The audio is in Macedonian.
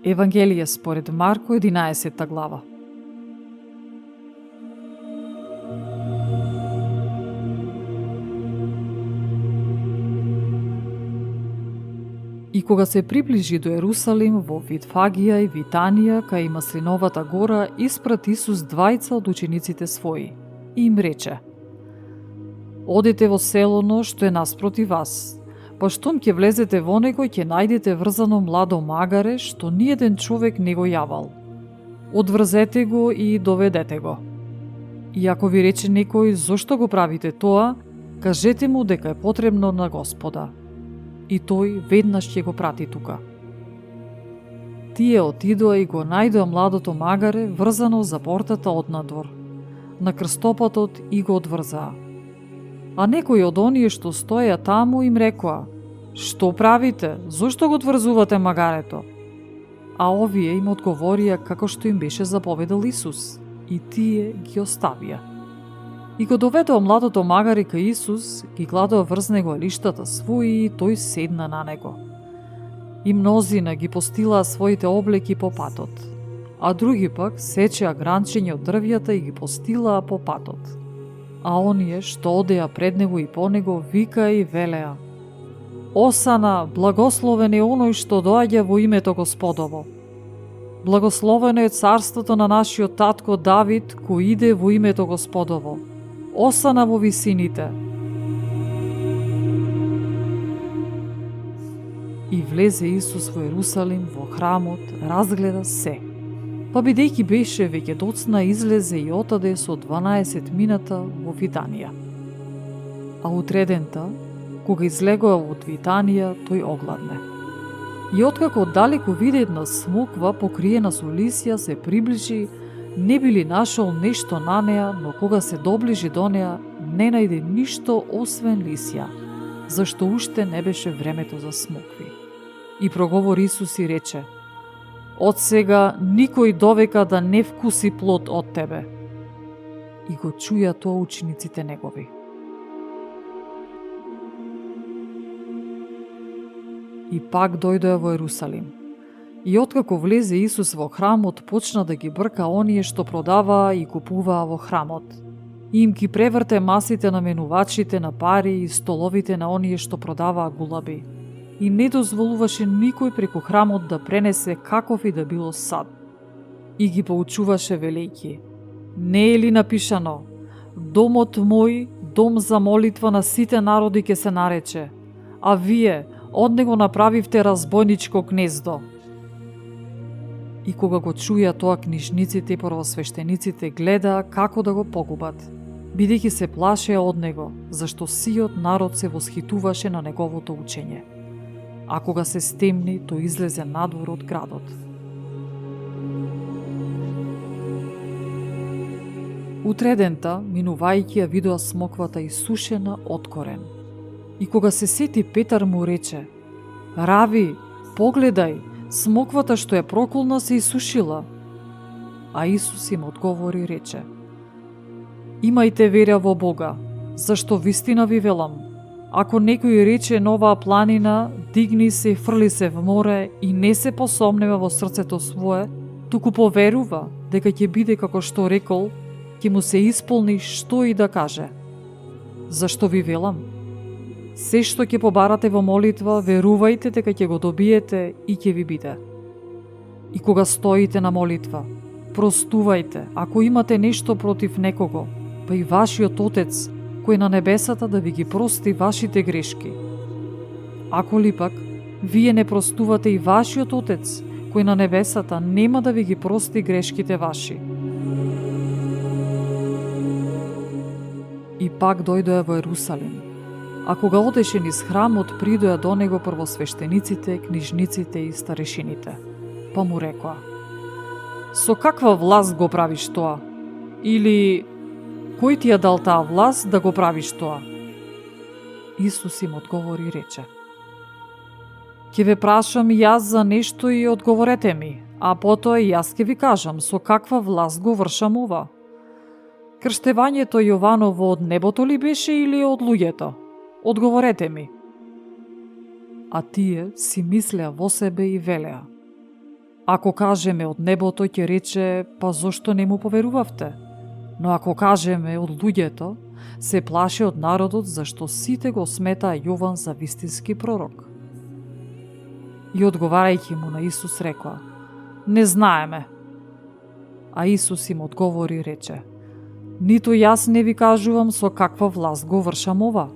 Евангелие според Марко, 11 глава. И кога се приближи до Ерусалим во Витфагија и Витанија, кај Маслиновата гора, испрати Исус двајца од учениците своји и им рече: Одете во селото што е наспроти вас, па штом ќе влезете во него, ќе најдете врзано младо магаре, што ниеден човек не го јавал. Одврзете го и доведете го. И ако ви рече некој зошто го правите тоа, кажете му дека е потребно на Господа. И тој веднаш ќе го прати тука. Тие отидоа и го најдоа младото магаре врзано за портата однадвор, на крстопатот, и го одврзаа. А некои од оние што стоеа таму им рекоа: Што правите? Зошто го одврзувате магарето? А овие им одговорија како што им беше заповедал Исус, и тие ги оставија. И го доведоа младото магаре кај Исус, ги гладоа врз него лиштата своји, и тој седна на него. И мнозина ги постилаа своите облеки по патот, а други пак сечеа гранчиња од дрвјата и ги постилаа по патот. А оние што одеа пред него и по него викаа и велеа: Осана, благословен е оној што доаѓа во името Господово. Благословено е царството на нашиот татко Давид, кој иде во името Господово. Осана во висините. И влезе Исус во Ерусалим, во храмот, разгледа се. Па бидејќи беше веќе доцна, излезе и отаде со 12 мината во Витанија. А утредента, кога излегоа од Витанија, тој огладне. И откако оддалеку виде една смоква покриена со лисја се приближи, не били нашол нешто на неа, но кога се доближи до неа, не најде ништо освен лисја, зашто уште не беше времето за смокви. И проговори Исус и рече: Од сега никој довека да не вкуси плод од тебе. И го чуја тоа учениците негови. И пак дојдоа во Ерусалим. И откако влезе Исус во храмот, почна да ги брка оние што продаваа и купуваа во храмот. И им ги преврте масите на менувачите на пари и столовите на оние што продаваа гулаби. И не дозволуваше никој преку храмот да пренесе каков и да било сад. И ги поучуваше велејќи: Не е ли напишано: Домот мој, дом за молитва на сите народи ќе се нарече, а вие од него направивте разбойничко гнездо. И кога го чуја тоа, книжниците и првосвештениците гледаа како да го погубат, бидејќи се плашеа од него, зашто сиот народ се восхитуваше на неговото учење. А кога се стемни, тој излезе надвор од градот. Утредента, минувајќи ја видоа смоквата исушена од корен. И кога се сети Петар, му рече: Рави, погледај, смоквата што е проколна се исушила. А Исус им одговори и рече: Имајте верја во Бога, зашто вистина ви велам, ако некој рече на оваа планина, дигни се и фрли се в море, и не се посомнева во срцето свое, туку поверува дека ќе биде како што рекол, ќе му се исполни што и да каже. Зашто ви велам? Се што ќе побарате во молитва, верувајте дека ќе го добиете и ќе ви биде. И кога стоите на молитва, простувајте ако имате нешто против некого, па и вашиот Отец, кој на небесата, да ви ги прости вашите грешки. Ако ли пак, вие не простувате, и вашиот Отец, кој на небесата, нема да ви ги прости грешките ваши. И пак дојдоа во Ерусалим. А кога одеше низ храмот, придоа до него првосвештениците, книжниците и старешините. Па му рекоа: Со каква власт го правиш тоа? Или кој ти ја дал таа власт да го правиш тоа? Исус им одговори и рече: Ќе ве прашам јас за нешто и одговорете ми, а потоа и јас ќе ви кажам со каква власт го вршам ова. Крштевањето Јованово од небото ли беше или од луѓето? Одговорете ми. А тие си мислеа во себе и велеа: Ако кажеме од небото, ќе рече, па зошто не му поверувавте? Но ако кажеме од луѓето, се плаши од народот зашто сите го сметаа Јован за вистински пророк. И одговарајќи му на Исус рекла: не знаеме. А Исус им одговори и рече: ниту јас не ви кажувам со каква власт го вршам ова.